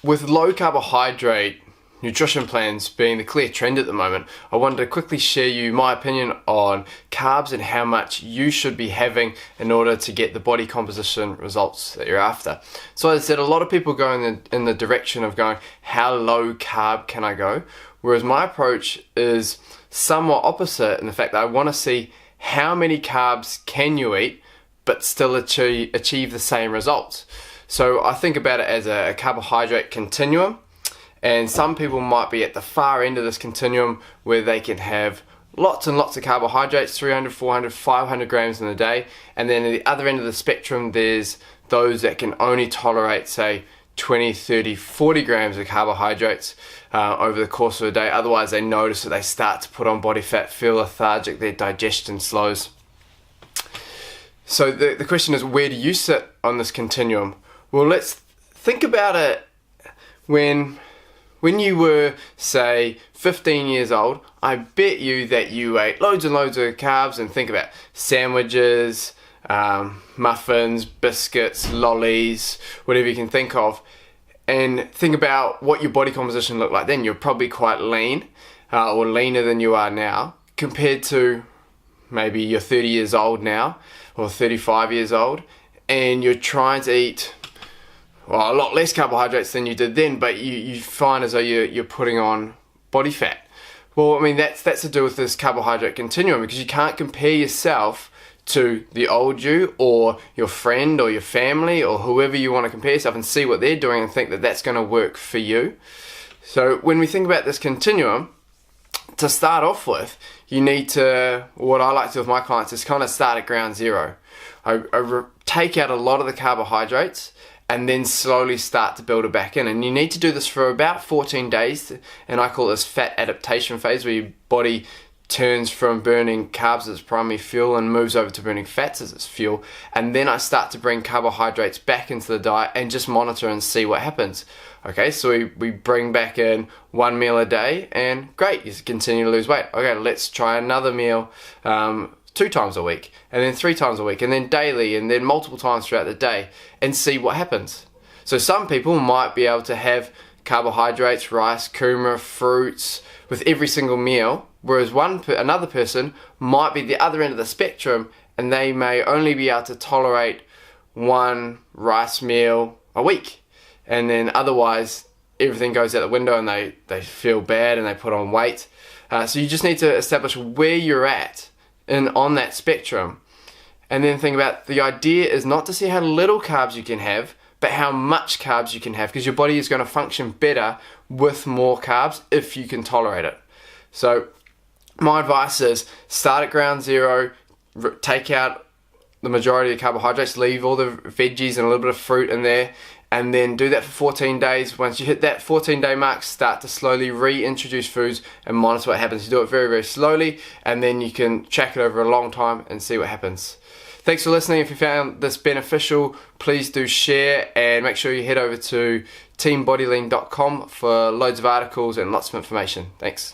with low carbohydrate nutrition plans being the clear trend at the moment, I wanted to quickly share you my opinion on carbs and how much you should be having in order to get the body composition results that you're after. So as I said, a lot of people go in the direction of going, how low carb can I go? Whereas my approach is somewhat opposite in the fact that I want to see how many carbs can you eat but still achieve the same results. So I think about it as a carbohydrate continuum, and some people might be at the far end of this continuum where they can have lots and lots of carbohydrates, 300, 400, 500 grams in a day, and then at the other end of the spectrum there's those that can only tolerate, say, 20, 30, 40 grams of carbohydrates over the course of a day. Otherwise they notice that they start to put on body fat, feel lethargic, their digestion slows. So the question is, where do you sit on this continuum? Well, let's think about it when you were, say, 15 years old. I bet you that you ate loads and loads of carbs, and think about sandwiches, muffins, biscuits, lollies, whatever you can think of, and think about what your body composition looked like then. You're probably quite lean, or leaner than you are now, compared to maybe you're 30 years old now, or 35 years old, and you're trying to eat a lot less carbohydrates than you did then, but you find as though you're putting on body fat. Well, I mean, that's to do with this carbohydrate continuum, because you can't compare yourself to the old you or your friend or your family or whoever you want to compare yourself and see what they're doing and think that that's going to work for you. So when we think about this continuum, to start off with, you need to, what I like to do with my clients is kind of start at ground zero. I take out a lot of the carbohydrates and then slowly start to build it back in. And you need to do this for about 14 days, and I call this fat adaptation phase, where your body turns from burning carbs as primary fuel and moves over to burning fats as its fuel. And then I start to bring carbohydrates back into the diet and just monitor and see what happens. Okay, so we bring back in one meal a day, and great, you continue to lose weight. Okay, let's try another meal 2 times a week, and then 3 times a week, and then daily, and then multiple times throughout the day, and see what happens. So some people might be able to have carbohydrates, rice, kumara, fruits with every single meal, whereas another person might be the other end of the spectrum, and they may only be able to tolerate 1 rice meal a week, and then otherwise everything goes out the window and they feel bad and they put on weight. So you just need to establish where you're at on that spectrum, and then think about, the idea is not to see how little carbs you can have, but how much carbs you can have, because your body is going to function better with more carbs if you can tolerate it. So my advice is start at ground zero, take out the majority of carbohydrates, leave all the veggies and a little bit of fruit in there, and then do that for 14 days. Once you hit that 14-day mark, start to slowly reintroduce foods and monitor what happens. You do it very, very slowly, and then you can track it over a long time and see what happens. Thanks for listening. If you found this beneficial, please do share, and make sure you head over to teambodylean.com for loads of articles and lots of information. Thanks.